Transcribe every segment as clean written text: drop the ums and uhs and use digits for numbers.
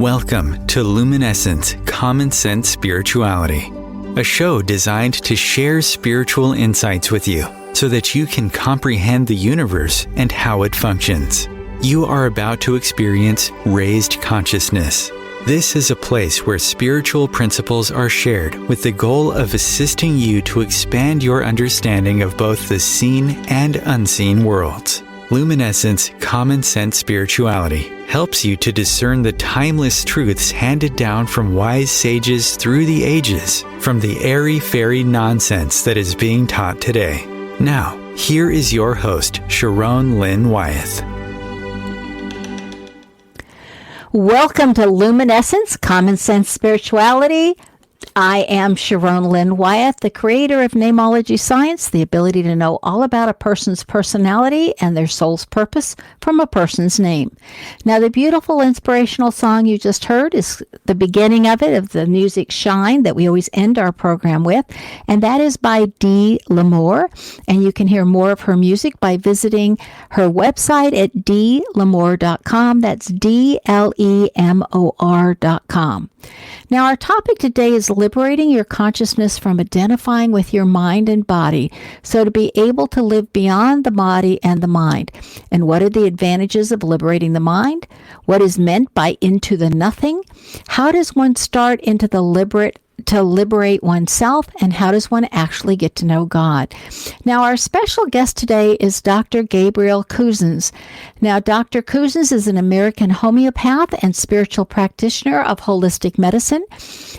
Welcome to Luminescence, Common Sense Spirituality, a show designed to share spiritual insights with you so that you can comprehend the universe and how it functions. You are about to experience raised consciousness. This is a place where spiritual principles are shared with the goal of assisting you to expand your understanding of both the seen and unseen worlds. Luminescence, Common Sense Spirituality helps you to discern the timeless truths handed down from wise sages through the ages, from the airy-fairy nonsense that is being taught today. Now, here is your host, Lynn Wyeth. Welcome to Luminescence, Common Sense Spirituality. I am Lynn Wyeth, the creator of Namology Science, the ability to know all about a person's personality and their soul's purpose from a person's name. Now, the beautiful inspirational song you just heard is the beginning of it, of the music Shine that we always end our program with, and that is by Dee Lamore, and you can hear more of her music by visiting her website at dlamore.com. That's DLEMOR.com. Now, our topic today is liberating your consciousness from identifying with your mind and body, so to be able to live beyond the body and the mind. And what are the advantages of liberating the mind? What is meant by into the nothing? How does one start into the to liberate oneself, and how does one actually get to know God? Now, our special guest today is Dr. Gabriel Cousens. Now, Dr. Cousens is an American homeopath and spiritual practitioner of holistic medicine,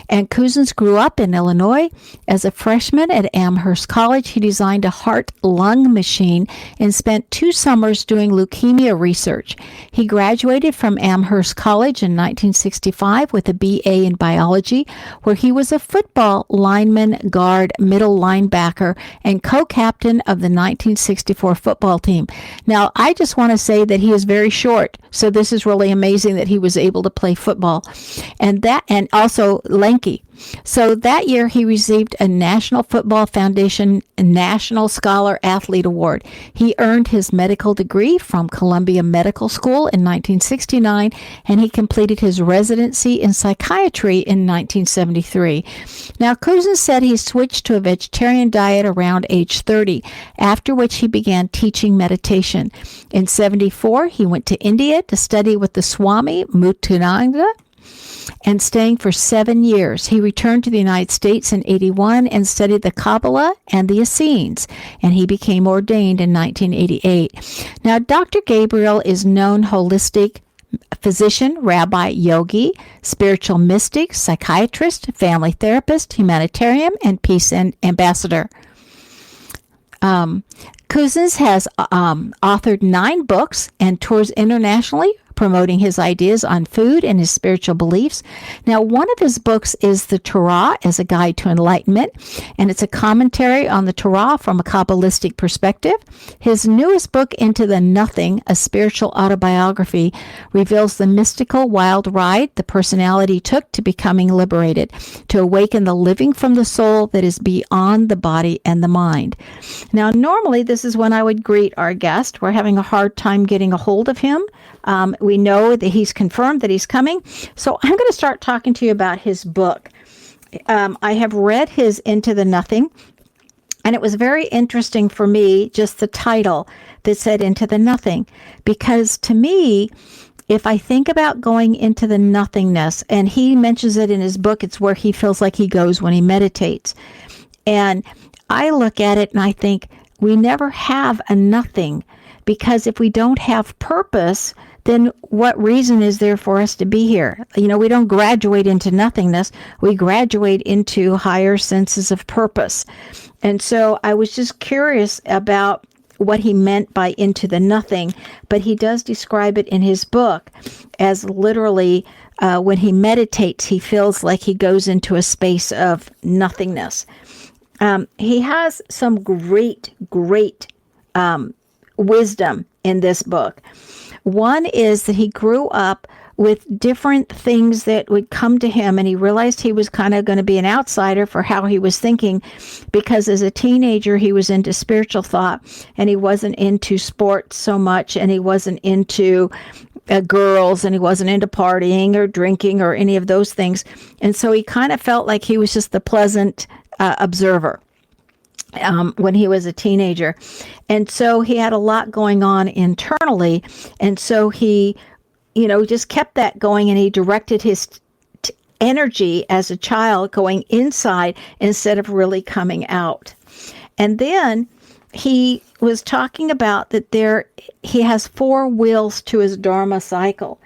and Cousens grew up in Illinois. As a freshman at Amherst College, he designed a heart-lung machine and spent 2 summers doing leukemia research. He graduated from Amherst College in 1965 with a BA in biology, where he was a football lineman, guard, middle linebacker, and co-captain of the 1964 football team. Now, I just want to say that he is very short, so this is really amazing that he was able to play football, and also lanky. So that year, he received a National Football Foundation National Scholar Athlete Award. He earned his medical degree from Columbia Medical School in 1969, and he completed his residency in psychiatry in 1973. Now, Cousens said he switched to a vegetarian diet around age 30, after which he began teaching meditation. In 74, he went to India to study with the swami, Muktananda, and staying for 7 years. He returned to the United States in 81 and studied the Kabbalah and the Essenes, and he became ordained in 1988. Now, Dr. Gabriel is known holistic physician, rabbi, yogi, spiritual mystic, psychiatrist, family therapist, humanitarian, and peace ambassador. Cousens has authored 9 books and tours internationally, promoting his ideas on food and his spiritual beliefs. Now, one of his books is The Torah as a Guide to Enlightenment, and it's a commentary on the Torah from a Kabbalistic perspective. His newest book, Into the Nothing, a spiritual autobiography, reveals the mystical wild ride the personality took to becoming liberated, to awaken the living from the soul that is beyond the body and the mind. Now, normally, this is when I would greet our guest. We're having a hard time getting a hold of him. We know that he's confirmed that he's coming. So I'm going to start talking to you about his book. I have read his Into the Nothing, and it was very interesting for me, just the title that said Into the Nothing, because to me, if I think about going into the nothingness, and he mentions it in his book, it's where he feels like he goes when he meditates. And I look at it and I think we never have a nothing, because if we don't have purpose, then what reason is there for us to be here? You know, we don't graduate into nothingness. We graduate into higher senses of purpose. And so I was just curious about what he meant by into the nothing, but he does describe it in his book as literally when he meditates, he feels like he goes into a space of nothingness. He has some great wisdom in this book. One is that he grew up with different things that would come to him, and he realized he was kind of going to be an outsider for how he was thinking, because as a teenager he was into spiritual thought, and he wasn't into sports so much, and he wasn't into girls, and he wasn't into partying or drinking or any of those things. And so he kind of felt like he was just the pleasant observer when he was a teenager. And so he had a lot going on internally. And so he, just kept that going, and he directed his energy as a child going inside instead of really coming out. And then he was talking about that he has 4 wheels to his Dharma cycle.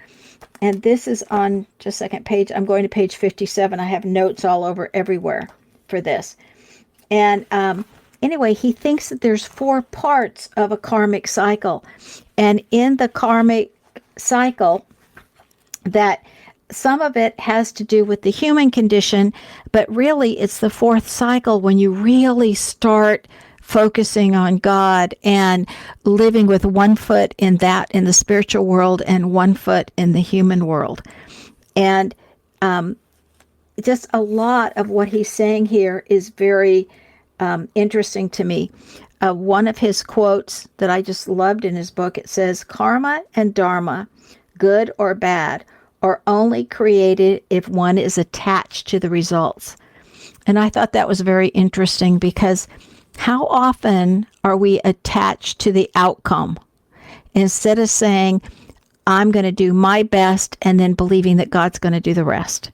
And this is on just a second page. I'm going to page 57. I have notes all over everywhere for this. And anyway, he thinks that there's 4 parts of a karmic cycle. And in the karmic cycle, that some of it has to do with the human condition, but really it's the 4th cycle when you really start focusing on God and living with one foot in the spiritual world and one foot in the human world. And just a lot of what he's saying here is very interesting to me. One of his quotes that I just loved in his book, it says, "Karma and Dharma, good or bad, are only created if one is attached to the results." And I thought that was very interesting, because how often are we attached to the outcome instead of saying, I'm going to do my best, and then believing that God's going to do the rest,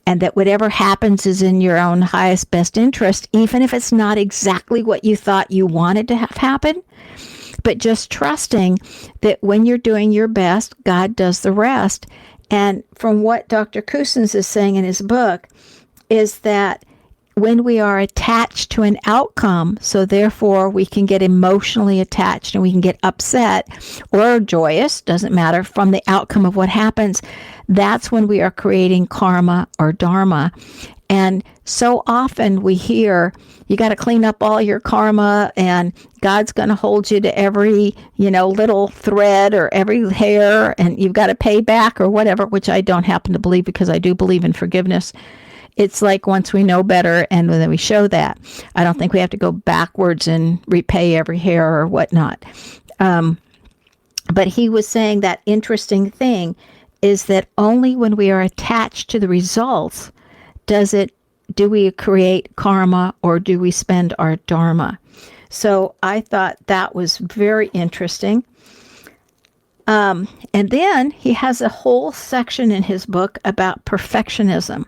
and that whatever happens is in your own highest best interest, even if it's not exactly what you thought you wanted to have happen, but just trusting that when you're doing your best, God does the rest. And from what Dr. Cousens is saying in his book is that when we are attached to an outcome, so therefore we can get emotionally attached and we can get upset or joyous, doesn't matter, from the outcome of what happens, that's when we are creating karma or dharma. And so often we hear, you got to clean up all your karma, and God's going to hold you to every, little thread or every hair, and you've got to pay back or whatever, which I don't happen to believe, because I do believe in forgiveness. It's like once we know better and then we show that. I don't think we have to go backwards and repay every hair or whatnot. But he was saying that interesting thing is that only when we are attached to the results do we create karma, or do we spend our dharma. So I thought that was very interesting. And then he has a whole section in his book about perfectionism.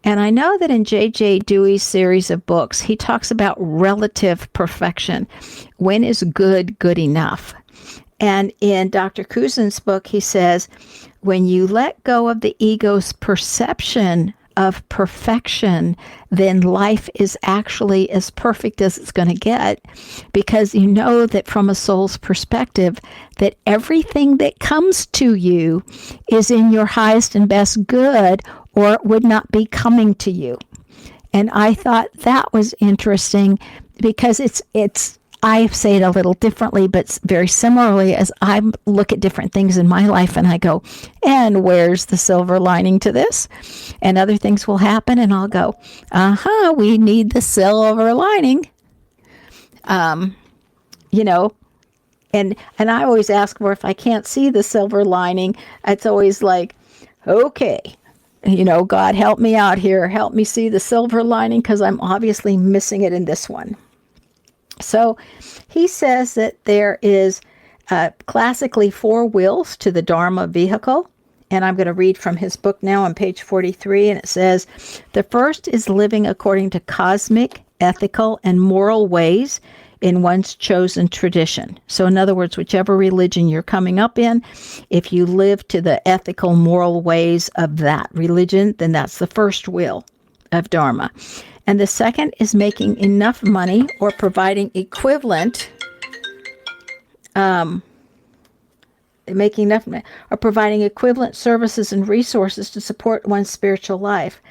And I know that in J.J. Dewey's series of books, he talks about relative perfection. When is good enough? And in Dr. Cousens' book, he says, when you let go of the ego's perception of perfection, then life is actually as perfect as it's going to get, because you know that from a soul's perspective, that everything that comes to you is in your highest and best good, or it would not be coming to you. And I thought that was interesting, because I say it a little differently, but very similarly, as I look at different things in my life and I go, and where's the silver lining to this? And other things will happen and I'll go, we need the silver lining. And I always ask for, if I can't see the silver lining, it's always like, okay, God, help me out here. Help me see the silver lining, because I'm obviously missing it in this one. So he says that there is classically 4 wheels to the Dharma vehicle. And I'm going to read from his book now on page 43. And it says, the first is living according to cosmic, ethical, and moral ways in one's chosen tradition. So in other words, whichever religion you're coming up in, if you live to the ethical, moral ways of that religion, then that's the first wheel of Dharma. And the second is making enough money or providing equivalent, services and resources to support one's spiritual life.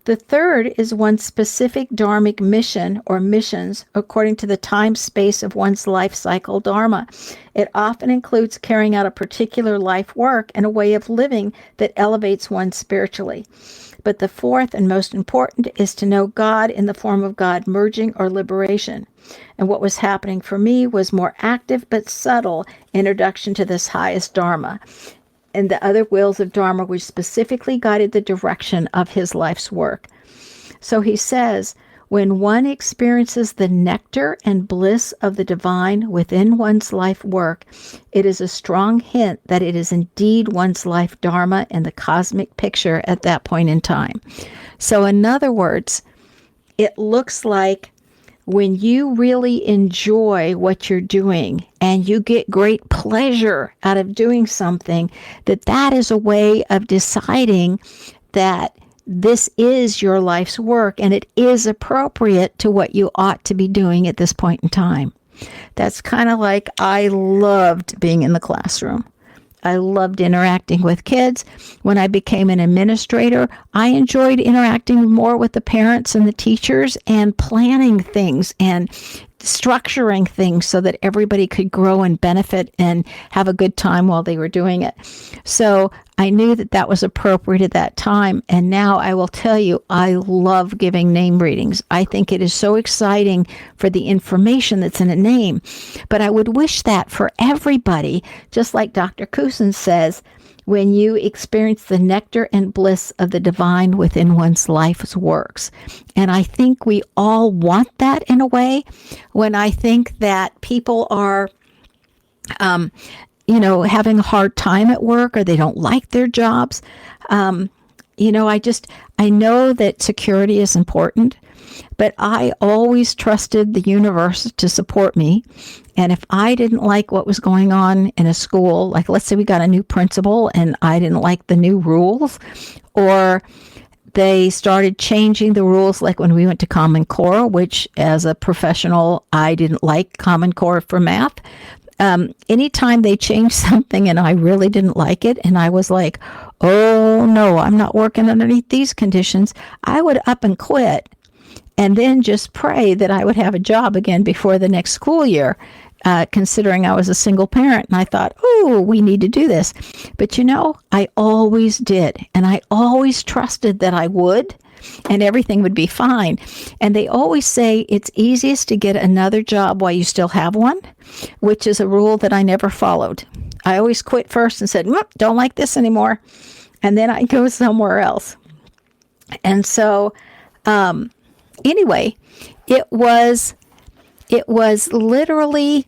The third is one's specific dharmic mission or missions according to the time space of one's life cycle dharma. It often includes carrying out a particular life work and a way of living that elevates one spiritually. But the fourth and most important is to know God in the form of God merging or liberation. And what was happening for me was more active but subtle introduction to this highest dharma. and the other wheels of Dharma, which specifically guided the direction of his life's work. So he says, when one experiences the nectar and bliss of the divine within one's life work, it is a strong hint that it is indeed one's life dharma and the cosmic picture at that point in time. So in other words, it looks like when you really enjoy what you're doing and you get great pleasure out of doing something, that is a way of deciding that this is your life's work and it is appropriate to what you ought to be doing at this point in time. That's kind of like I loved being in the classroom. I loved interacting with kids. When I became an administrator, I enjoyed interacting more with the parents and the teachers and planning things and structuring things so that everybody could grow and benefit and have a good time while they were doing it. So I knew that was appropriate at that time. And now I will tell you, I love giving name readings. I think it is so exciting for the information that's in a name. But I would wish that for everybody, just like Dr. Cousens says, when you experience the nectar and bliss of the divine within one's life's works. And I think we all want that in a way. When I think that people are, having a hard time at work or they don't like their jobs, I know that security is important, but I always trusted the universe to support me. And if I didn't like what was going on in a school, like let's say we got a new principal and I didn't like the new rules, or they started changing the rules, like when we went to Common Core, which as a professional, I didn't like Common Core for math. Anytime they changed something and I really didn't like it, and I was like, oh no, I'm not working underneath these conditions, I would up and quit and then just pray that I would have a job again before the next school year, considering I was a single parent. And I thought, oh, we need to do this. But I always did. And I always trusted that I would, and everything would be fine. And they always say it's easiest to get another job while you still have one, which is a rule that I never followed. I always quit first and said, don't like this anymore. And then I go somewhere else. And so, anyway, it was literally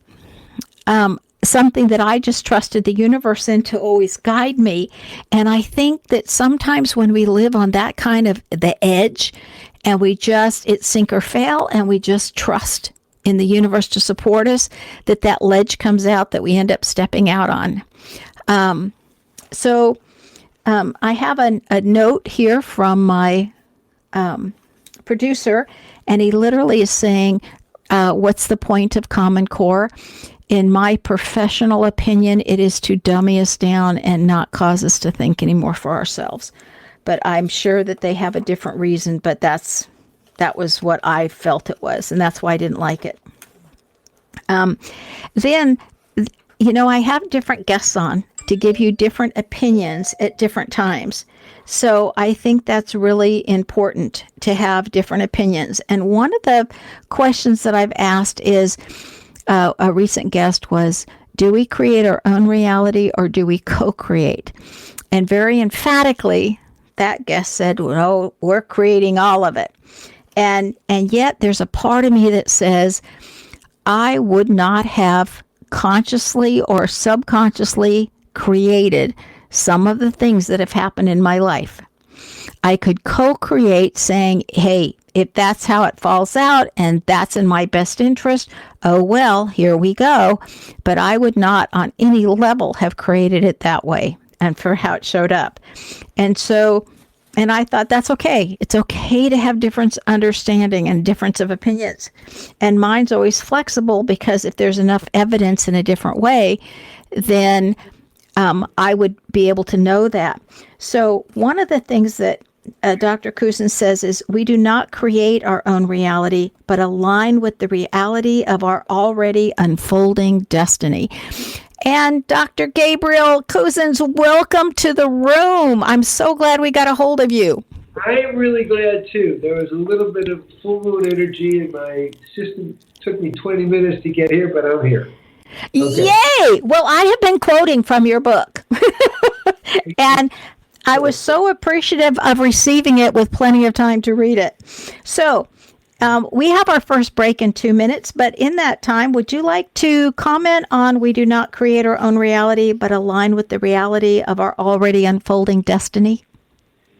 something that I just trusted the universe in to always guide me. And I think that sometimes when we live on that kind of the edge and it's sink or fail, and we just trust in the universe to support us, that ledge comes out that we end up stepping out on. So I have a note here from my producer, and he literally is saying, what's the point of Common Core? In my professional opinion, it is to dummy us down and not cause us to think anymore for ourselves. But I'm sure that they have a different reason, but that was what I felt it was, and that's why I didn't like it. Then, I have different guests on to give you different opinions at different times. So I think that's really important to have different opinions. And one of the questions that I've asked is, a recent guest was, do we create our own reality or do we co-create? And very emphatically, that guest said, no, we're creating all of it. And yet there's a part of me that says, I would not have consciously or subconsciously created some of the things that have happened in my life. I could co-create saying, hey, if that's how it falls out and that's in my best interest, oh well, here we go. But I would not on any level have created it that way and for how it showed up. And I thought that's okay. It's okay to have different understanding and difference of opinions. And mine's always flexible because if there's enough evidence in a different way, then I would be able to know that. So one of the things that Dr. Cousens says is we do not create our own reality, but align with the reality of our already unfolding destiny. And Dr. Gabriel Cousens, welcome to the room. I'm so glad we got a hold of you. I'm really glad, too. There was a little bit of full moon energy, and my system took me 20 minutes to get here, but I'm here. Okay. Yay! Well, I have been quoting from your book. And I was so appreciative of receiving it with plenty of time to read it. So we have our first break in 2 minutes, but in that time, would you like to comment on we do not create our own reality, but align with the reality of our already unfolding destiny?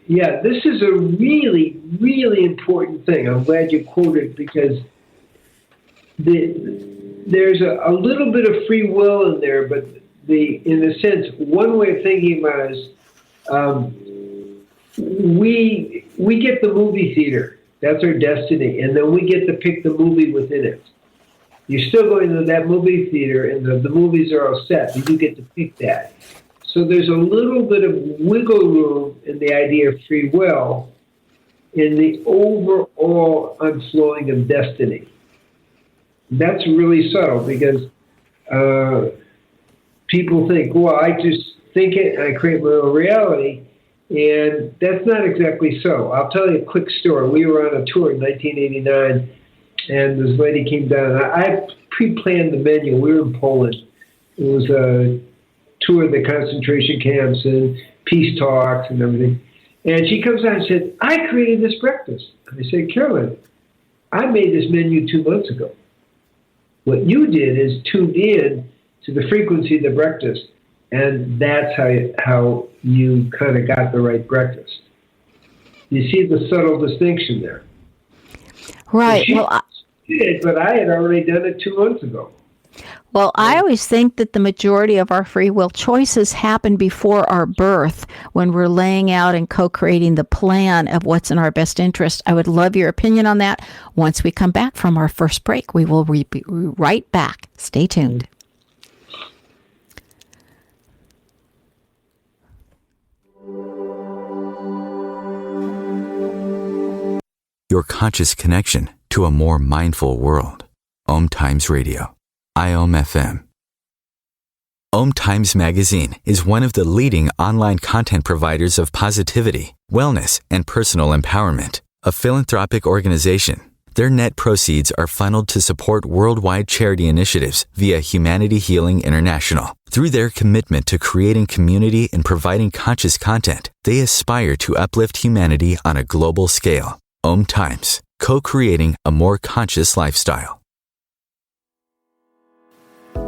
Yeah, this is a really, really important thing. I'm glad you quoted, because there's a little bit of free will in there, but in a sense, one way of thinking about it is we get the movie theater. That's our destiny. And then we get to pick the movie within it. You're still going to that movie theater, and the movies are all set, and you get to pick that. So there's a little bit of wiggle room in the idea of free will in the overall unflowing of destiny. That's really subtle, because people think, well, I just think it and I create my own reality. And that's not exactly so. I'll tell you a quick story. We were on a tour in 1989, and this lady came down. I pre-planned the menu. We were in Poland. It was a tour of the concentration camps and peace talks and everything. And she comes out and said, I created this breakfast. I said, Carolyn, I made this menu 2 months ago. What you did is tuned in to the frequency of the breakfast. And that's how you kind of got the right breakfast. You see the subtle distinction there. Right. Well, did, but I had already done it 2 months ago. Well, I always think that the majority of our free will choices happen before our birth, when we're laying out and co-creating the plan of what's in our best interest. I would love your opinion on that. Once we come back from our first break, we will be right back. Stay tuned. Your conscious connection to a more mindful world. OMTimes Radio. IOM-FM. OMTimes Magazine is one of the leading online content providers of positivity, wellness, and personal empowerment. A philanthropic organization, their net proceeds are funneled to support worldwide charity initiatives via Humanity Healing International. Through their commitment to creating community and providing conscious content, they aspire to uplift humanity on a global scale. OMTimes, co-creating a more conscious lifestyle.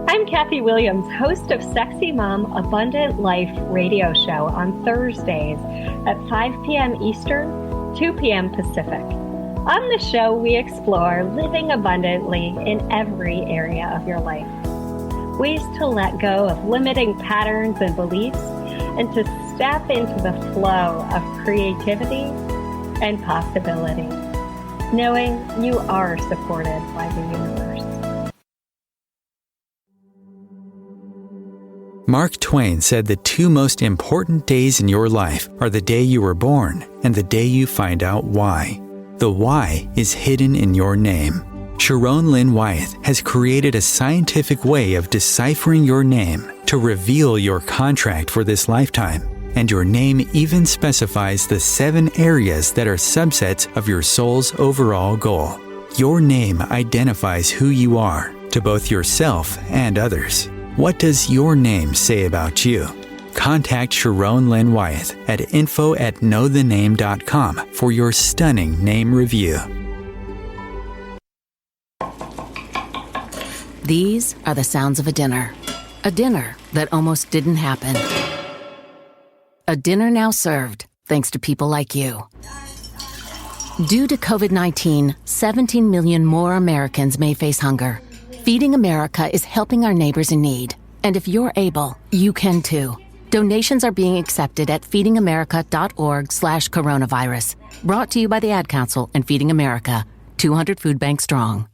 I'm Kathy Williams, host of Sexy Mom Abundant Life radio show on Thursdays at 5 p.m. Eastern, 2 p.m. Pacific. On the show, we explore living abundantly in every area of your life. Ways to let go of limiting patterns and beliefs, and to step into the flow of creativity and possibility, knowing you are supported by the universe. Mark Twain said the two most important days in your life are the day you were born and the day you find out why. The why is hidden in your name. Sharon Lynn Wyeth has created a scientific way of deciphering your name to reveal your contract for this lifetime. And your name even specifies the 7 areas that are subsets of your soul's overall goal. Your name identifies who you are to both yourself and others. What does your name say about you? Contact Sharon Lynn Wyeth at info@knowthename.com for your stunning name review. These are the sounds of a dinner that almost didn't happen. A dinner now served, thanks to people like you. Due to COVID-19, 17 million more Americans may face hunger. Feeding America is helping our neighbors in need. And if you're able, you can too. Donations are being accepted at feedingamerica.org/coronavirus. Brought to you by the Ad Council and Feeding America, 200 food banks strong.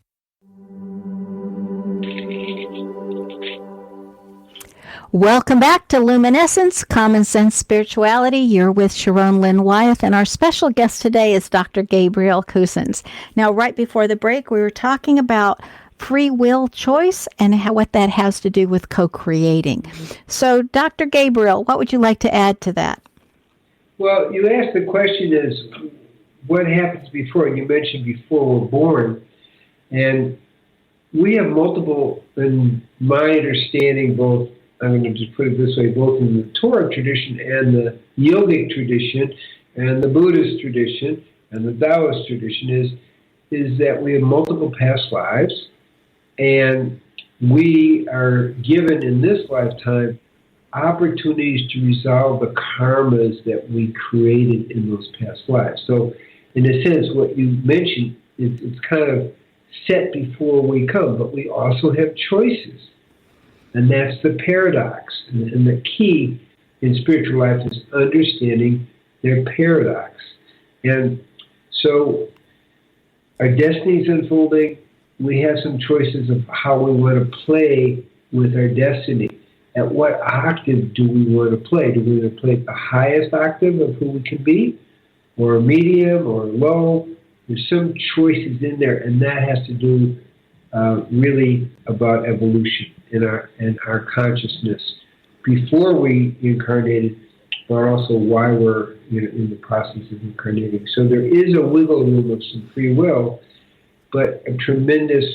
Welcome back to Luminescence, Common Sense Spirituality. You're with Sharon Lynn Wyeth, and our special guest today is Dr. Gabriel Cousens. Now, right before the break, we were talking about free will choice and what that has to do with co-creating. So, Dr. Gabriel, what would you like to add to that? Well, you asked the question is, what happens before? You mentioned before we're born. And we have multiple, in my understanding, both I'm going to just put it this way, both in the Torah tradition and the Yogic tradition and the Buddhist tradition and the Taoist tradition, is that we have multiple past lives, and we are given in this lifetime opportunities to resolve the karmas that we created in those past lives. So, in a sense, what you mentioned, it's kind of set before we come, but we also have choices. And that's the paradox. And the key in spiritual life is understanding their paradox. And so our destiny is unfolding. We have some choices of how we want to play with our destiny. At what octave do we want to play? Do we want to play at the highest octave of who we can be, or medium, or low? There's some choices in there, and that has to do really about evolution in our consciousness before we incarnated, but also why we're in the process of incarnating. So there is a wiggle room of some free will, but a tremendous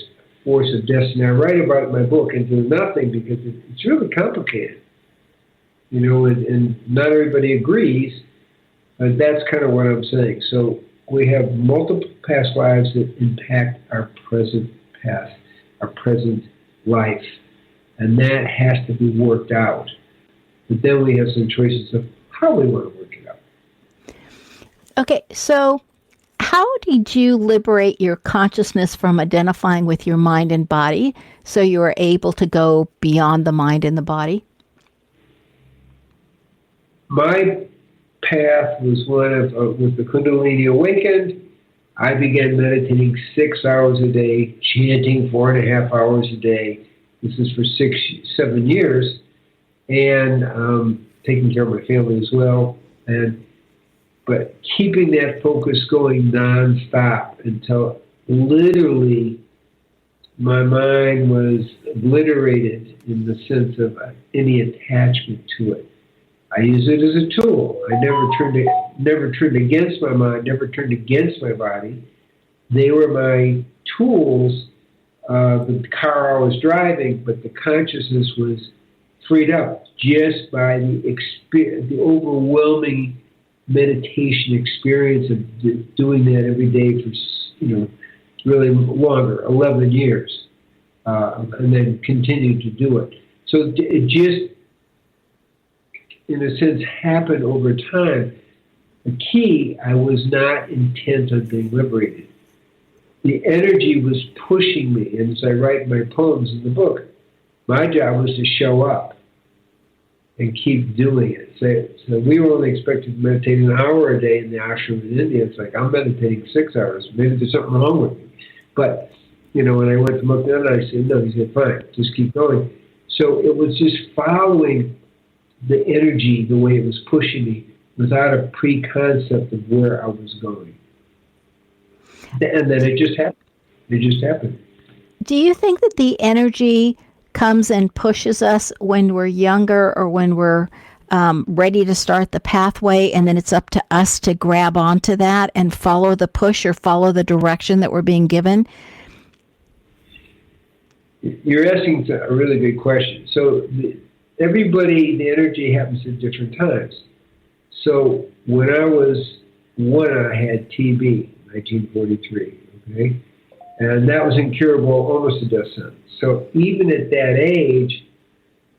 force of destiny. I write about it in my book, Into Nothing, because it's really complicated, and not everybody agrees, but that's kind of what I'm saying. So we have multiple past lives that impact our present path, our present life, and that has to be worked out. But then we have some choices of how we want to work it out. Okay, so how did you liberate your consciousness from identifying with your mind and body so you were able to go beyond the mind and the body? My path was one of, with the Kundalini awakened, I began meditating 6 hours a day, chanting 4.5 hours a day. This is for 7 years, and taking care of my family as well. But keeping that focus going nonstop until literally my mind was obliterated in the sense of any attachment to it. I use it as a tool. I never turned against my mind, never turned against my body. They were my tools, the car I was driving, but the consciousness was freed up just by the overwhelming meditation experience of doing that every day for, really longer, 11 years, and then continued to do it. So it just, in a sense, happened over time. The key, I was not intent on being liberated. The energy was pushing me, and as I write my poems in the book, my job was to show up and keep doing it. So we were only expected to meditate an hour a day in the ashram in India. It's like, I'm meditating 6 hours. Maybe there's something wrong with me. But, when I went to Muktananda, I said, no, he said, fine, just keep going. So it was just following the energy the way it was pushing me without a preconcept of where I was going. And then it just happened. It just happened. Do you think that the energy comes and pushes us when we're younger or when we're ready to start the pathway, and then it's up to us to grab onto that and follow the push or follow the direction that we're being given? You're asking a really good question. So everybody, the energy happens at different times. So when I was one, I had TB, 1943, okay? And that was incurable, almost a death sentence. So even at that age,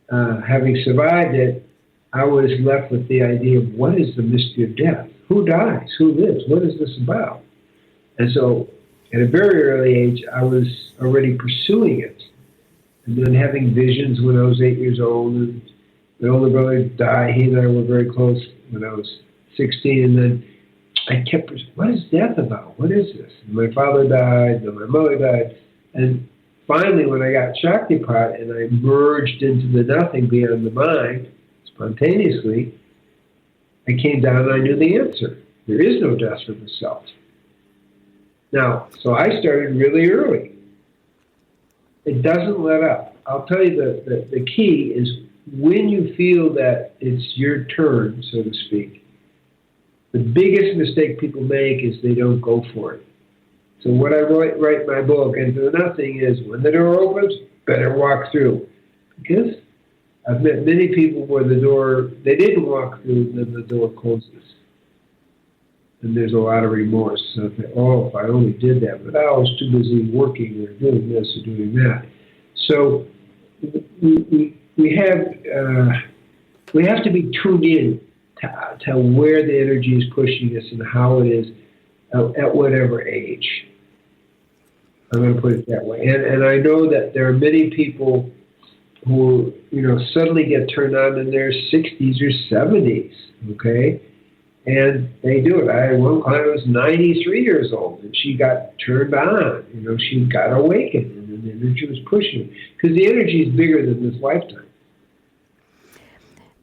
having survived it, I was left with the idea of what is the mystery of death? Who dies? Who lives? What is this about? And so at a very early age, I was already pursuing it. And then having visions when I was 8 years old. And my older brother died. He and I were very close when I was 16. And then I kept, what is death about? What is this? And my father died, then my mother died. And finally, when I got Shaktipat and I merged into the nothing beyond the mind, spontaneously, I came down and I knew the answer. There is no death for the self. Now, so I started really early. It doesn't let up. I'll tell you the key is when you feel that it's your turn, so to speak, the biggest mistake people make is they don't go for it. So what I write in my book, Into the Nothing, is when the door opens, better walk through. Because I've met many people where the door, they didn't walk through, then the door closes. And there's a lot of remorse. So I think, oh, if I only did that, but I was too busy working or doing this or doing that. So we have to be tuned in to where the energy is pushing us and how it is at whatever age. I'm going to put it that way. And I know that there are many people who, suddenly get turned on in their 60s or 70s, okay? And they do it. I had one client who was 93 years old, and she got turned on. She got awakened, and the energy was pushing. Because the energy is bigger than this lifetime.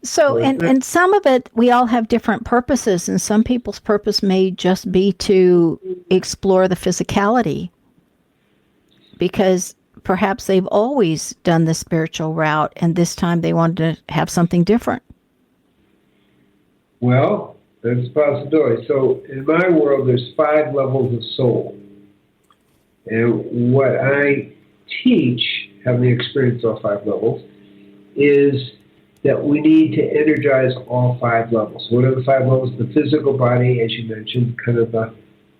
So, and some of it, we all have different purposes, and some people's purpose may just be to explore the physicality, because perhaps they've always done the spiritual route, and this time they wanted to have something different. Well, that's a possibility. So in my world, there's 5 levels of soul. And what I teach, having experienced all 5 levels, is that we need to energize all 5 levels. What are the 5 levels? The physical body, as you mentioned, kind of the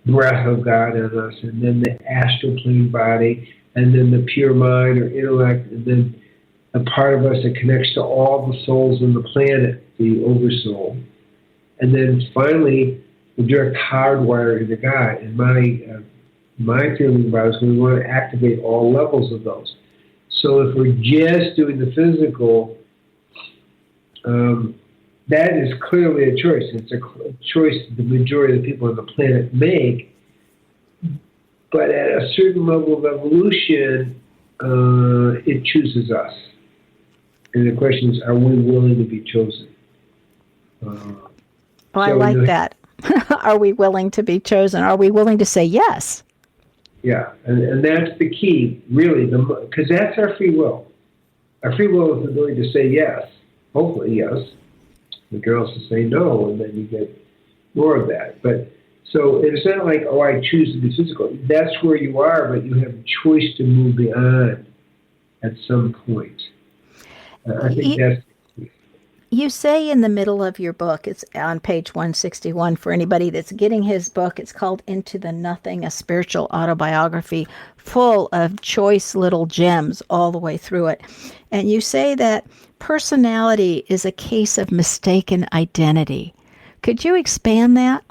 breath of God in us, and then the astral plane body, and then the pure mind or intellect, and then a part of us that connects to all the souls on the planet, the oversoul. And then finally, the direct hardwire into God. And my feeling about it is we want to activate all levels of those. So if we're just doing the physical, that is clearly a choice. It's a choice the majority of the people on the planet make. But at a certain level of evolution, it chooses us. And the question is, are we willing to be chosen? Well, I like that. Are we willing to be chosen? Are we willing to say yes? Yeah, and that's the key, really, because that's our free will. Our free will is the ability to say yes, hopefully yes. You can also say no, and then you get more of that. But so it's not like, oh, I choose to be physical. That's where you are, but you have a choice to move beyond at some point. I think that's... You say in the middle of your book, it's on page 161, for anybody that's getting his book, it's called Into the Nothing, a spiritual autobiography full of choice little gems all the way through it. And you say that personality is a case of mistaken identity. Could you expand that?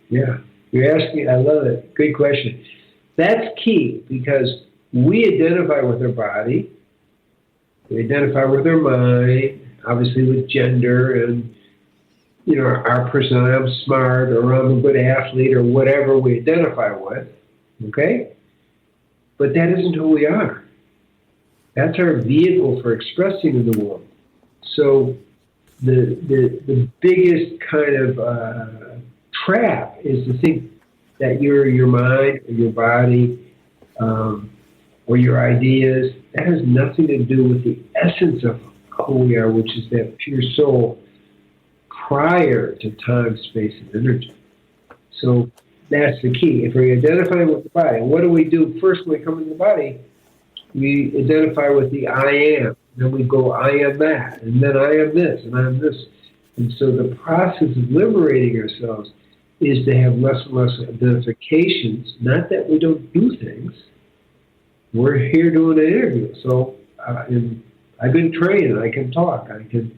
Yeah, you're asking, I love it. Good question. That's key, because we identify with our body, we identify with our mind, obviously with gender and, our personality. I'm smart, or I'm a good athlete, or whatever we identify with, okay? But that isn't who we are. That's our vehicle for expressing in the world. So the biggest kind of trap is to think that your mind or your body or your ideas, that has nothing to do with the essence of who we are, which is that pure soul prior to time, space, and energy. So that's the key. If we identify with the body, what do we do first when we come into the body? We identify with the I am. Then we go, I am that. And then I am this, and I am this. And so the process of liberating ourselves is to have less and less identifications. Not that we don't do things. We're here doing an interview. So I've been trained, I can talk, I can,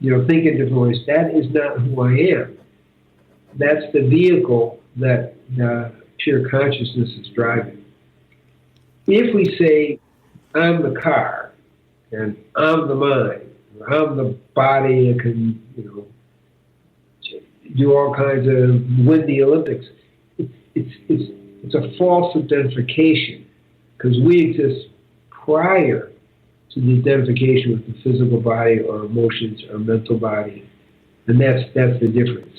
think in different ways. That is not who I am. That's the vehicle that pure consciousness is driving. If we say, I'm the car, and I'm the mind, or I'm the body that can, do all kinds of, win the Olympics, it's a false identification, because we exist prior to the identification with the physical body or emotions or mental body. And that's the difference.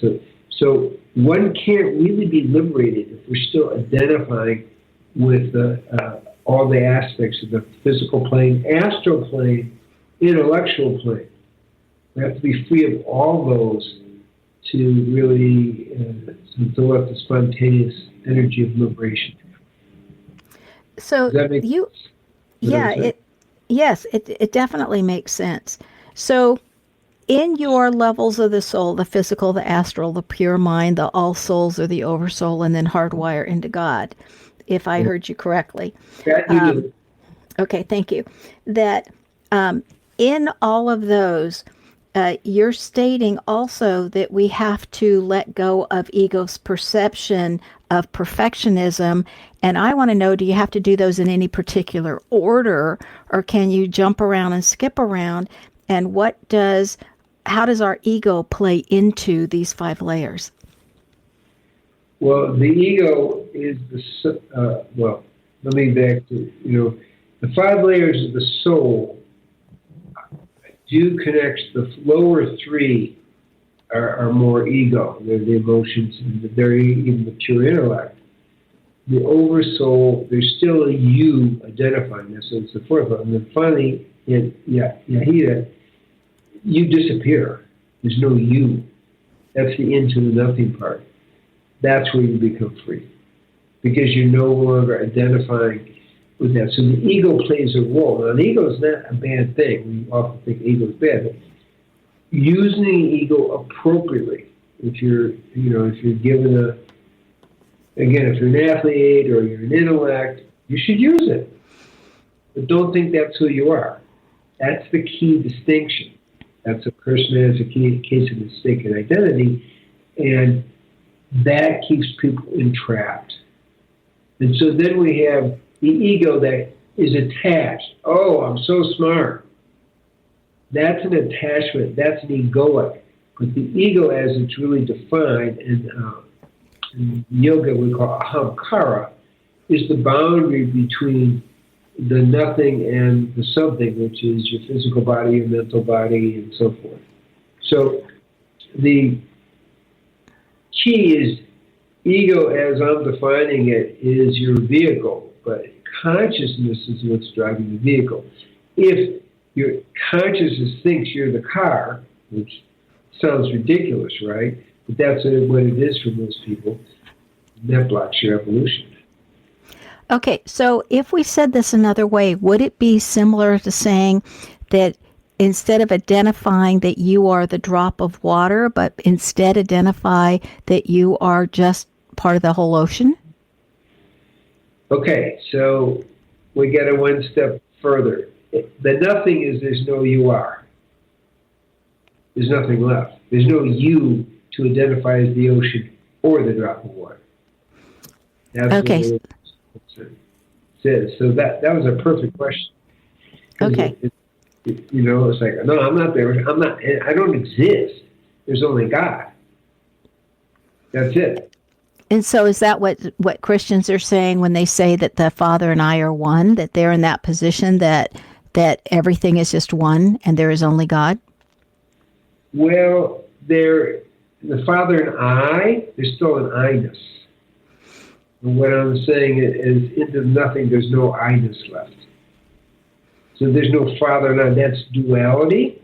So one can't really be liberated if we're still identifying with all the aspects of the physical plane, astral plane, intellectual plane. We have to be free of all those to really fill up the spontaneous energy of liberation. So Yes, it definitely makes sense. So, in your levels of the soul, the physical, the astral, the pure mind, the all souls or the oversoul, and then hardwire into God, if I heard you correctly. That you do. Okay, thank you. That in all of those, you're stating also that we have to let go of ego's perception of perfectionism. And I want to know, do you have to do those in any particular order, or can you jump around and skip around? And how does our ego play into these 5 layers? Well, the ego is let me back to, the 5 layers of the soul do connect. The lower 3 are more ego. They're the emotions and the very even the pure intellect. The oversoul, there's still a you identifying this, so it's the 4th one. And then finally, in Yahida, you disappear. There's no you. That's the into the nothing part. That's where you become free, because you're no longer identifying with that. So the ego plays a role. Now, the ego is not a bad thing. We often think ego is bad, but using the ego appropriately. If you're given if you're an athlete or you're an intellect, you should use it. But don't think that's who you are. That's the key distinction. That's a person has a case of mistaken identity, and that keeps people entrapped. And so then we have the ego that is attached. Oh, I'm so smart. That's an attachment. That's an egoic. But the ego, as it's really defined in yoga, we call ahamkara, is the boundary between the nothing and the something, which is your physical body, your mental body, and so forth. So the key is ego, as I'm defining it, is your vehicle, but consciousness is what's driving the vehicle. If your consciousness thinks you're the car, which sounds ridiculous, right? But that's what it is for most people. That blocks your evolution. Okay, so if we said this another way, would it be similar to saying that instead of identifying that you are the drop of water, but instead identify that you are just part of the whole ocean? Okay, so we get it one step further. The nothing is there's no you are. There's nothing left. There's no you to identify as the ocean or the drop of water. That's okay. What it says. So that was a perfect question. Okay. It's like, no, I'm not there. I don't exist. There's only God. That's it. And so is that what Christians are saying when they say that the Father and I are one, that they're in that position that everything is just one and there is only God? Well, the Father and I, there's still an I-ness. And what I'm saying is into nothing, there's no I-ness left. So there's no Father and I. That's duality.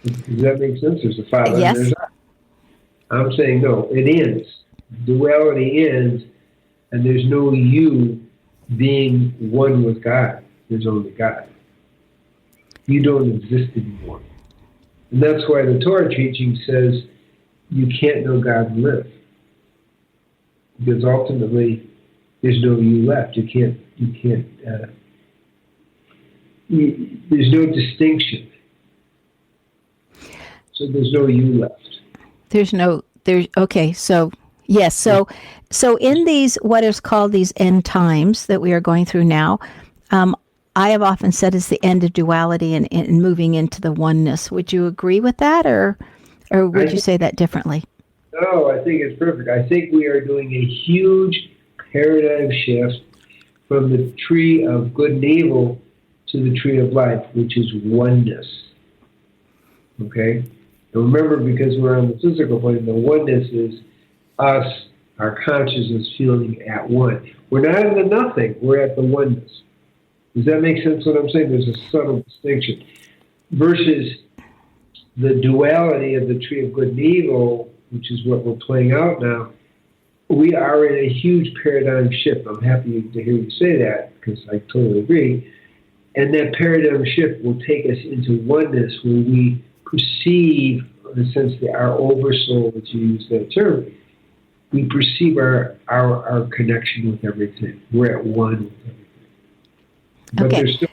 Does that make sense? There's a Father yes. and there's I. I'm saying no, it ends. Duality ends, and there's no you being one with God. There's only God. You don't exist anymore. And that's why the Torah teaching says you can't know God and live. Because ultimately, there's no you left. There's no distinction. So there's no you left. Okay, so yes, so in these, what is called these end times that we are going through now, I have often said it's the end of duality and moving into the oneness. Would you agree with that, or would you say that differently? No, I think it's perfect. I think we are doing a huge paradigm shift from the tree of good and evil to the tree of life, which is oneness. Okay? And remember, because we're on the physical plane, the oneness is us, our consciousness feeling at one. We're not in the nothing, we're at the oneness. Does that make sense what I'm saying? There's a subtle distinction. Versus the duality of the tree of good and evil, which is what we're playing out now, we are in a huge paradigm shift. I'm happy to hear you say that, because I totally agree. And that paradigm shift will take us into oneness, where we perceive, in a sense, that our oversoul, to use that term, we perceive our connection with everything. We're at one with everything. But there's still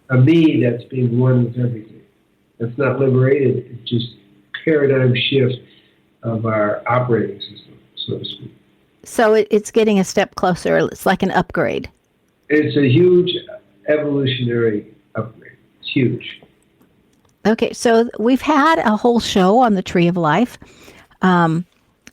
a me that's being one with everything. That's not liberated. It's just paradigm shift of our operating system, so to speak. So it's getting a step closer. It's like an upgrade. It's a huge evolutionary upgrade. It's huge. Okay, so we've had a whole show on the Tree of Life.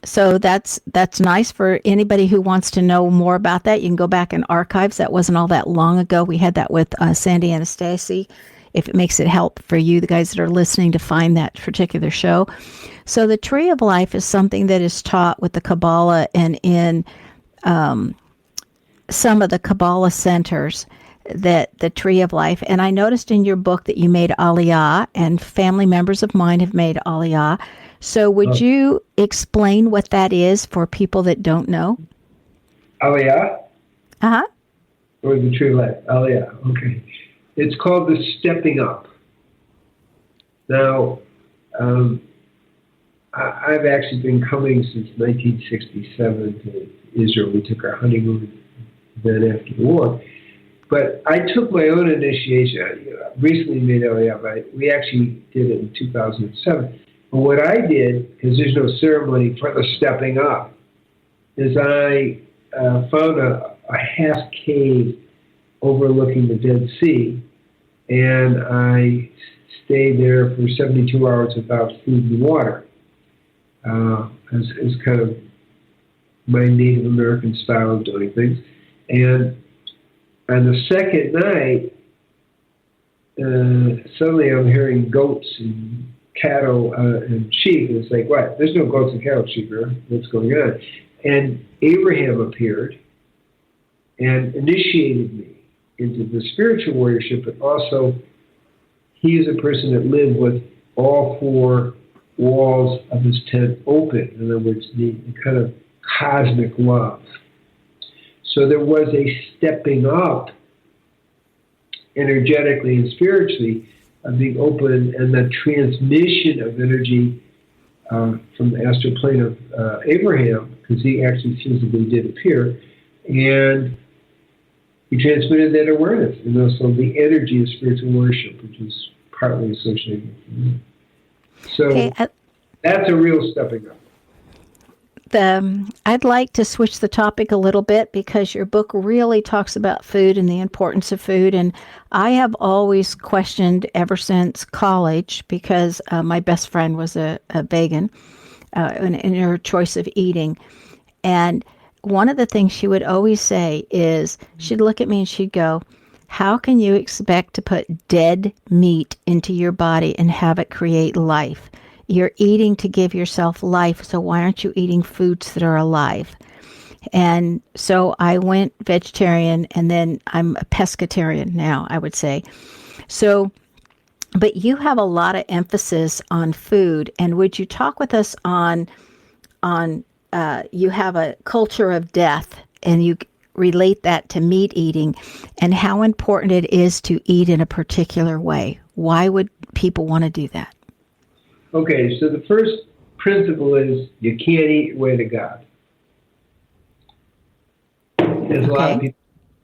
So that's nice for anybody who wants to know more about that. You can go back in archives. That wasn't all that long ago. We had that with Sandy Anastasi, if it makes it help for you, the guys that are listening, to find that particular show. So the Tree of Life is something that is taught with the Kabbalah and in some of the Kabbalah centers, that the Tree of Life. And I noticed in your book that you made Aliyah, and family members of mine have made Aliyah. So would you explain what that is for people that don't know? Aliyah? Uh-huh. Or the Tree of Life? Aliyah, okay. It's called the stepping up. Now, I've actually been coming since 1967 to Israel. We took our honeymoon then after the war. But I took my own initiation. I recently made Aliyah, but we actually did it in 2007. But what I did, because there's no ceremony for the stepping up, is I found a half cave overlooking the Dead Sea, and I stayed there for 72 hours without food and water. As kind of my Native American style of doing things. And on the second night, suddenly I'm hearing goats and cattle and sheep. And it's like, what? There's no goats and cattle and sheep here. What's going on? And Abraham appeared and initiated me into the spiritual warriorship, but also he is a person that lived with all four walls of his tent open. In other words, the kind of cosmic love. So there was a stepping up energetically and spiritually of being open, and the transmission of energy from the astral plane of Abraham, because he actually physically did appear, and he transmitted that awareness, and also the energy of spiritual worship, which is partly associated with it. So that's a real stepping up. I'd like to switch the topic a little bit, because your book really talks about food and the importance of food. And I have always questioned ever since college, because my best friend was a vegan in her choice of eating. And one of the things she would always say is, she'd look at me and she'd go, how can you expect to put dead meat into your body and have it create life? You're eating to give yourself life, so why aren't you eating foods that are alive? And so I went vegetarian, and then I'm a pescatarian now, I would say. So, but you have a lot of emphasis on food, and would you talk with us on you have a culture of death, and you relate that to meat eating, and how important it is to eat in a particular way. Why would people want to do that? Okay, so the first principle is you can't eat your way to God. There's a lot of people,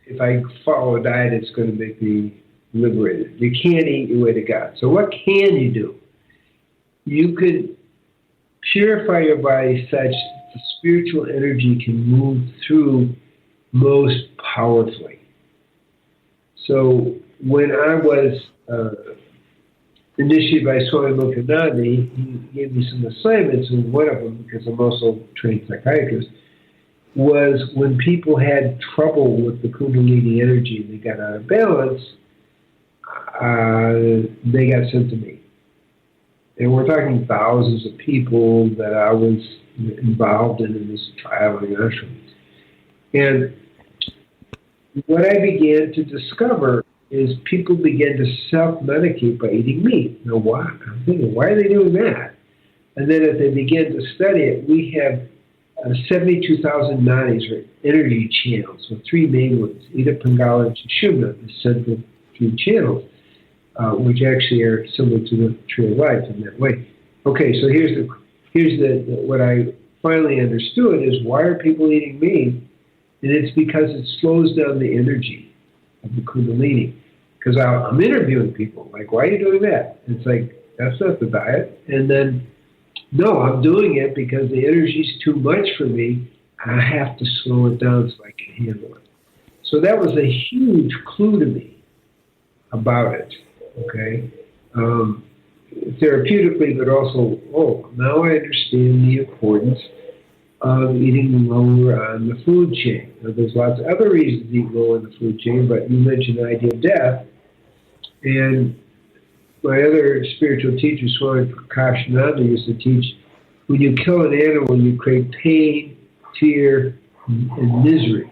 if I follow a diet, it's going to make me liberated. You can't eat your way to God. So what can you do? You could purify your body such that the spiritual energy can move through most powerfully. So when I was initiated by Swami Muktananda, he gave me some assignments, and one of them, because I'm also a trained psychiatrist, was when people had trouble with the Kundalini energy and they got out of balance, they got sent to me. And we're talking thousands of people that I was involved in this traveling ashram. And what I began to discover is people begin to self-medicate by eating meat. Now, why? I'm thinking, why are they doing that? And then as they begin to study it, we have 72,000 nadis, or energy channels, with three main ones: Ida, Pingala, and Sushumna, the central 3 channels, which actually are similar to the tree of life in that way. Okay, so here's what I finally understood is why are people eating meat? And it's because it slows down the energy of the Kundalini. Because I'm interviewing people, like, why are you doing that? And it's like, that's not the diet. And then, no, I'm doing it because the energy's too much for me. I have to slow it down so I can handle it. So that was a huge clue to me about it, okay? Therapeutically, but also, now I understand the importance of eating lower on the food chain. Now, there's lots of other reasons to eat lower on the food chain, but you mentioned the idea of death. And my other spiritual teacher, Swami Muktananda, used to teach, when you kill an animal, you create pain, fear, and misery.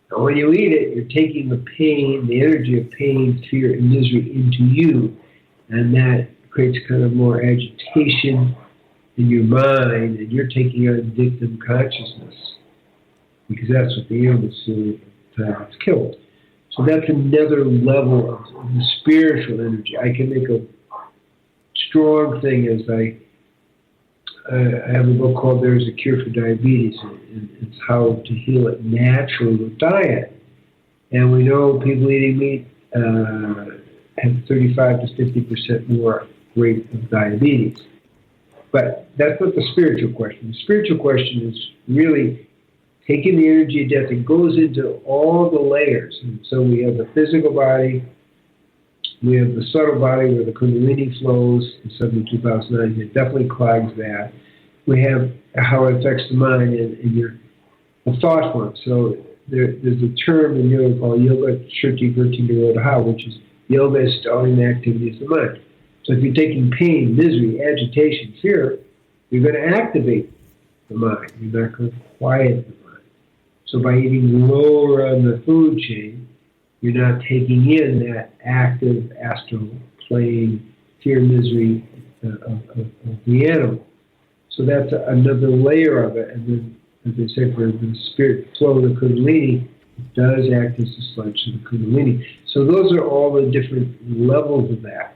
Now, when you eat it, you're taking the pain, the energy of pain, fear, and misery into you, and that creates kind of more agitation in your mind, and you're taking on victim consciousness, because that's what the animals do at the time it's killed. So that's another level of the spiritual energy. I can make a strong thing as I have a book called There's a Cure for Diabetes, and it's how to heal it naturally with diet. And we know people eating meat have 35 to 50% more rate of diabetes. But that's not the spiritual question. The spiritual question is really taking the energy of death. It goes into all the layers. And so we have the physical body, we have the subtle body where the Kundalini flows, in 2009, it definitely clogs that. We have how it affects the mind and your thought form. So there's a term in yoga called yoga shruti vritti nirodha, which is yoga is stalling the activities of the mind. So if you're taking pain, misery, agitation, fear, you're going to activate the mind. You're not going to quiet the mind. So by eating lower on the food chain, you're not taking in that active astral plane, fear, misery of the animal. So that's another layer of it. And then, as I said, for the spirit flow of the Kundalini, it does act as a sludge to the Kundalini. So those are all the different levels of that.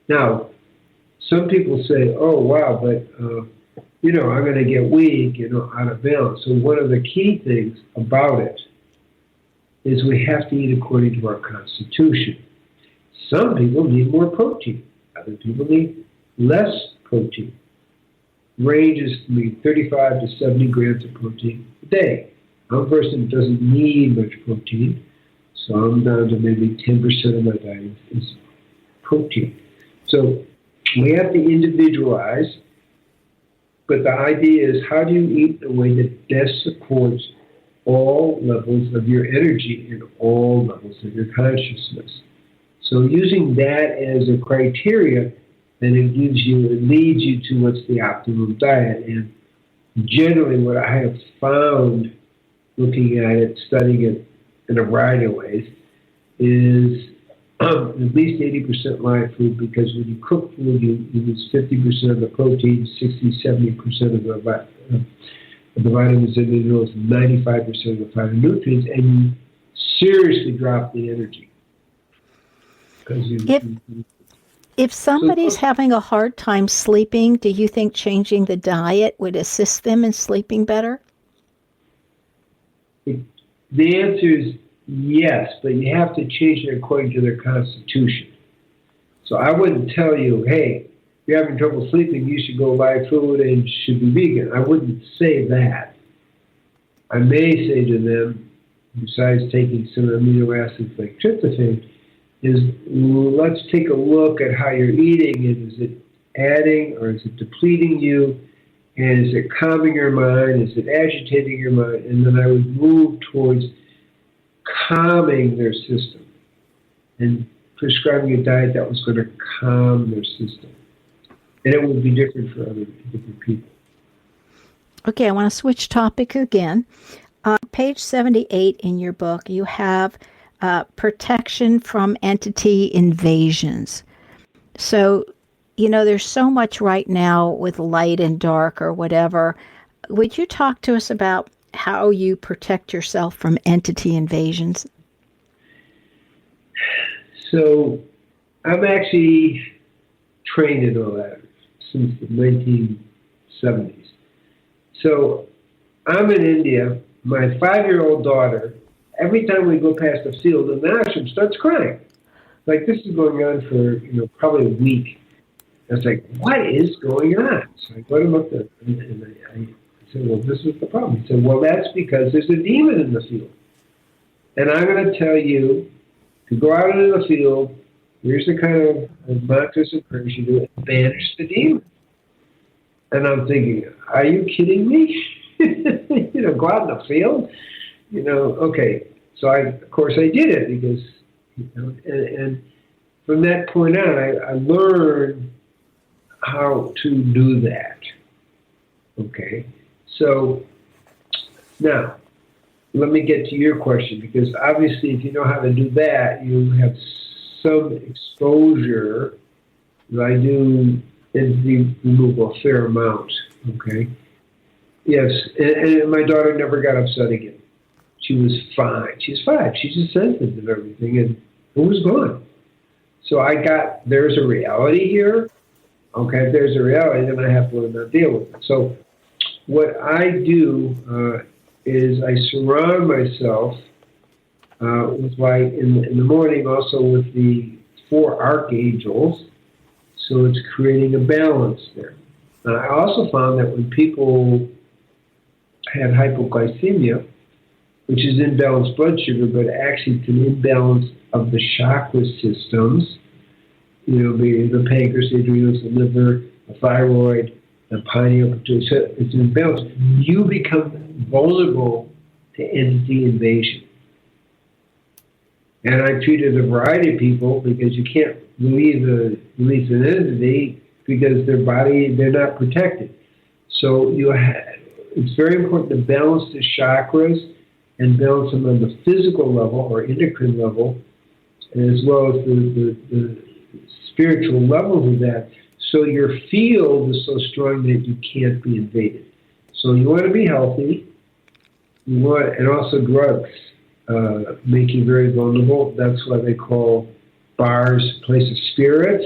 Now, some people say, oh, wow, but, I'm going to get weak, out of balance. So one of the key things about it is we have to eat according to our constitution. Some people need more protein. Other people need less protein. Ranges between 35 to 70 grams of protein a day. One person doesn't need much protein, so I'm down to maybe 10% of my diet is protein. So we have to individualize, but the idea is how do you eat in a way that best supports all levels of your energy and all levels of your consciousness. So using that as a criteria, then it leads you to what's the optimum diet. And generally what I have found, looking at it, studying it in a variety of ways, is at least 80% live food, because when you cook food, you use 50% of the protein, 60-70% of the vitamins and minerals, 95% of the phytonutrients, and you seriously drop the energy. If somebody's having a hard time sleeping, do you think changing the diet would assist them in sleeping better? The answer is yes, but you have to change it according to their constitution. So I wouldn't tell you, hey, if you're having trouble sleeping, you should go live food and should be vegan. I wouldn't say that. I may say to them, besides taking some amino acids like tryptophan, is let's take a look at how you're eating, and is it adding or is it depleting you, and is it calming your mind, is it agitating your mind, and then I would move towards calming their system and prescribing a diet that was going to calm their system. And it would be different for other different people. Okay, I want to switch topic again. Page 78 in your book, you have protection from entity invasions. So, there's so much right now with light and dark or whatever. Would you talk to us about how you protect yourself from entity invasions? So I'm actually trained in all that since the 1970s. So I'm in India. My 5-year-old daughter, every time we go past a field in the ashram, starts crying. Like, this is going on for, probably a week. I was like, what is going on? So I go to Muktananda, and I said, well, this is the problem. He said, well, that's because there's a demon in the field. And I'm going to tell you to go out into the field. Here's the kind of mantras and prayers you do, and banish the demon. And I'm thinking, are you kidding me? Go out in the field? Okay. So of course I did it because, and from that point on, I learned how to do that. Okay. So now, let me get to your question, because obviously if you know how to do that, you have some exposure. I do entity removal a fair amount. Okay. Yes, and my daughter never got upset again. She was fine. She's 5. She's just sensitive to everything, and it was gone. So there's a reality here. Okay, if there's a reality, then I have to learn how to deal with it. So what I do is I surround myself with light in the morning, also with the 4 archangels. So it's creating a balance there. I also found that when people had hypoglycemia, which is imbalanced blood sugar, but actually it's an imbalance of the chakra systems, the pancreas, the adrenals, the liver, the thyroid, the pineal pituitary. So it's an imbalance. You become vulnerable to entity invasion. And I treated a variety of people because you can't release an entity because they're not protected. So it's very important to balance the chakras and balance them on the physical level or endocrine level, as well as the spiritual levels of that. So your field is so strong that you can't be invaded. So you want to be healthy. And also drugs make you very vulnerable. That's why they call bars place of spirits,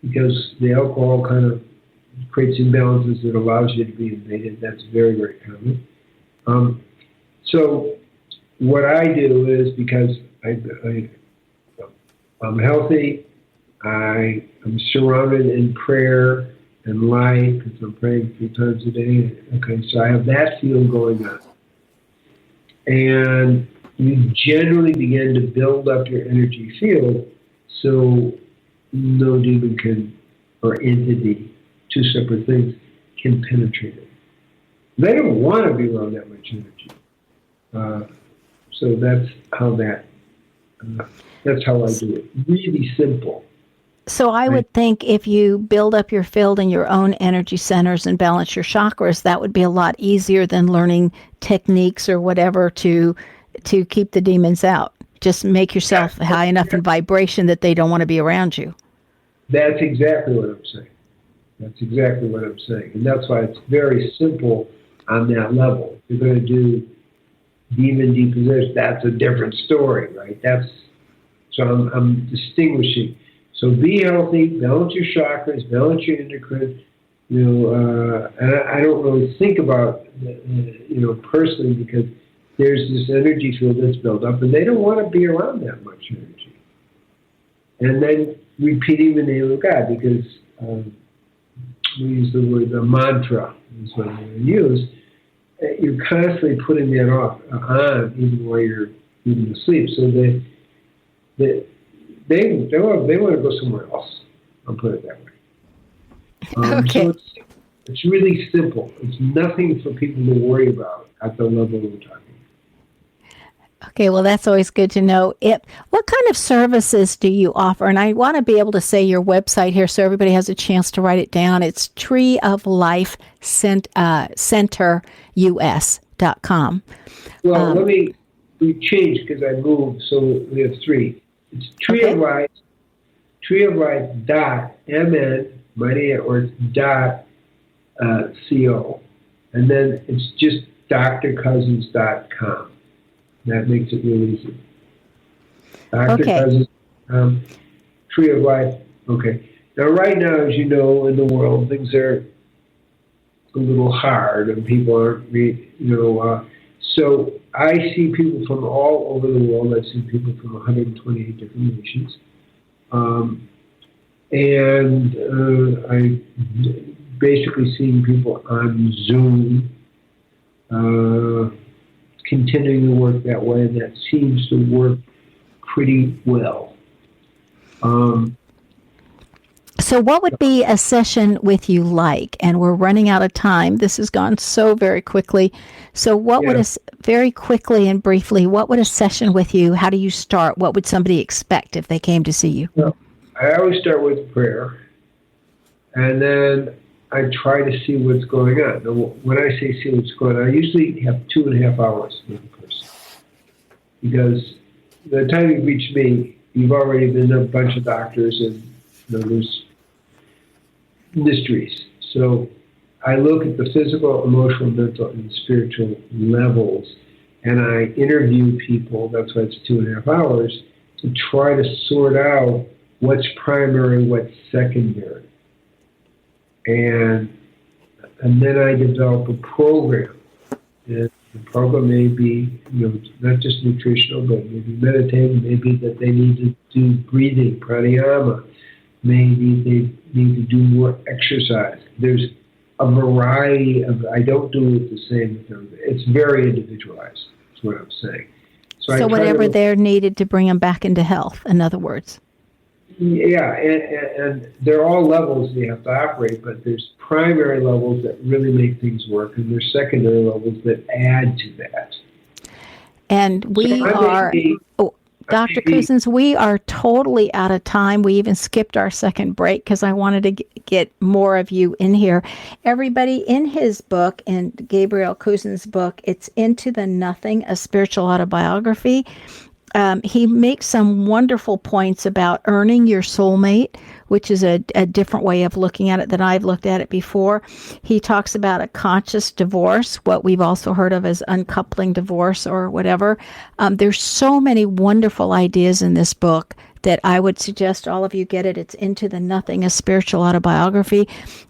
because the alcohol kind of creates imbalances that allows you to be invaded. That's very, very common. So what I do is, because I'm healthy, I'm surrounded in prayer and light, because I'm praying 3 times a day. Okay, so I have that field going on. And you generally begin to build up your energy field so no demon can, or entity, 2 separate things, can penetrate it. They don't want to be around that much energy. So that's how I do it. Really simple. So I would think if you build up your field in your own energy centers and balance your chakras, that would be a lot easier than learning techniques or whatever to keep the demons out. Just make yourself high enough in vibration that they don't want to be around you. That's exactly what I'm saying. And that's why it's very simple on that level. If you're going to do demon depossession, that's a different story, right? So I'm distinguishing. So be healthy, balance your chakras, balance your endocrine. And I don't really think about, personally, because there's this energy field that's built up, and they don't want to be around that much energy. And then repeating the name of God, because we use the word the mantra, is what I'm going to use. You're constantly putting that on even while you're even asleep. So they want to go somewhere else. I'll put it that way. Okay. So it's really simple. It's nothing for people to worry about at the level we're talking. Okay, well, that's always good to know. What kind of services do you offer? And I want to be able to say your website here so everybody has a chance to write it down. It's Tree of Life CenterUS.com. Well, we changed because I moved, so we have 3. It's Tree of Life, treeoflife.mn, my name, or it's .co. And then it's just drcousens.com. That makes it real easy. Okay. Tree of Life. Okay. Now, right now, as you know, in the world, things are a little hard, and people aren't, so I see people from all over the world. I've seen people from 128 different nations. I basically seen people on Zoom, continuing to work that way, and that seems to work pretty well. So what would be a session with you like? And we're running out of time. This has gone so very quickly. So what would very quickly and briefly, what would a session with you, how do you start? What would somebody expect if they came to see you? Well, I always start with prayer, and then I try to see what's going on. Now, when I say see what's going on, I usually have 2.5 hours with the person. Because by the time you reach me, you've already been to a bunch of doctors, and there's mysteries. So I look at the physical, emotional, mental, and spiritual levels, and I interview people, that's why it's 2.5 hours, to try to sort out what's primary, what's secondary. And then I develop a program. And the program may be, not just nutritional, but maybe meditating, maybe that they need to do breathing, pranayama, maybe they need to do more exercise. There's a variety of, I don't do it the same with them. It's very individualized, is what I'm saying. So whatever they're needed to bring them back into health, in other words. Yeah, and they're all levels they have to operate, but there's primary levels that really make things work, and there's secondary levels that add to that. And we are, Dr. Cousens, we are totally out of time. We even skipped our second break because I wanted to get more of you in here. Everybody, in his book, in Gabriel Cousens' book, it's Into the Nothing, a Spiritual Autobiography. He makes some wonderful points about earning your soulmate, which is a different way of looking at it than I've looked at it before. He talks about a conscious divorce, what we've also heard of as uncoupling divorce or whatever. There's so many wonderful ideas in this book that I would suggest all of you get it. It's Into the Nothing, a Spiritual Autobiography.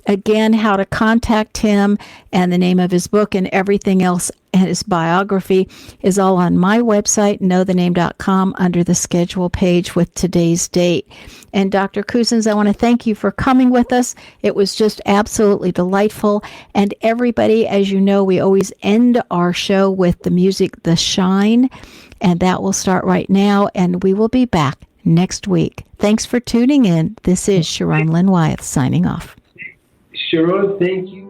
Again, how to contact him and the name of his book and everything else, and his biography is all on my website, knowthename.com, under the schedule page with today's date. And Dr. Cousens, I want to thank you for coming with us. It was just absolutely delightful. And everybody, as you know, we always end our show with the music, The Shine, and that will start right now, and we will be back next week. Thanks for tuning in. This is Sharon Lynn Wyeth signing off. Sharon, thank you.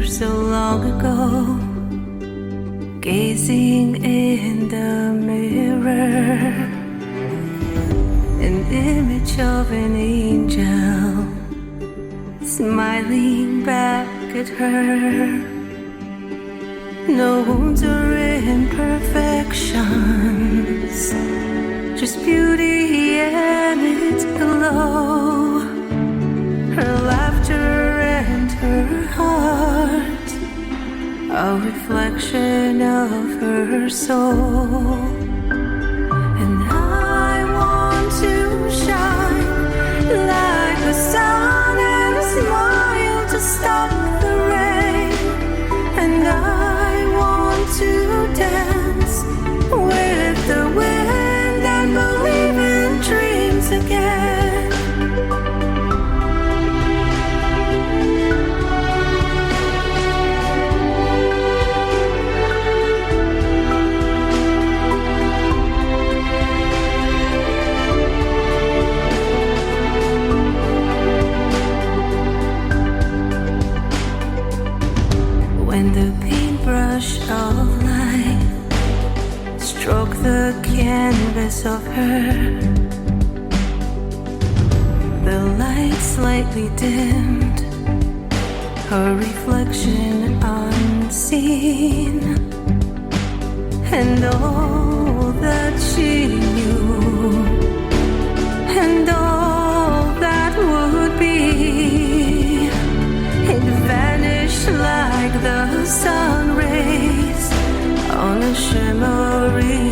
So long ago, gazing in the mirror, an image of an angel smiling back at her. No wounds or imperfections, just beauty and its glow. Her laughter and her heart, a reflection of her soul. And I want to shine like the sun and smile to stop the rain. And I want to dance with the wind and believe in dreams again. paintbrush of life, stroke the canvas of her. The light slightly dimmed, her reflection unseen, and all that she knew, and all that would be, it vanished like the sun rays on a shimmering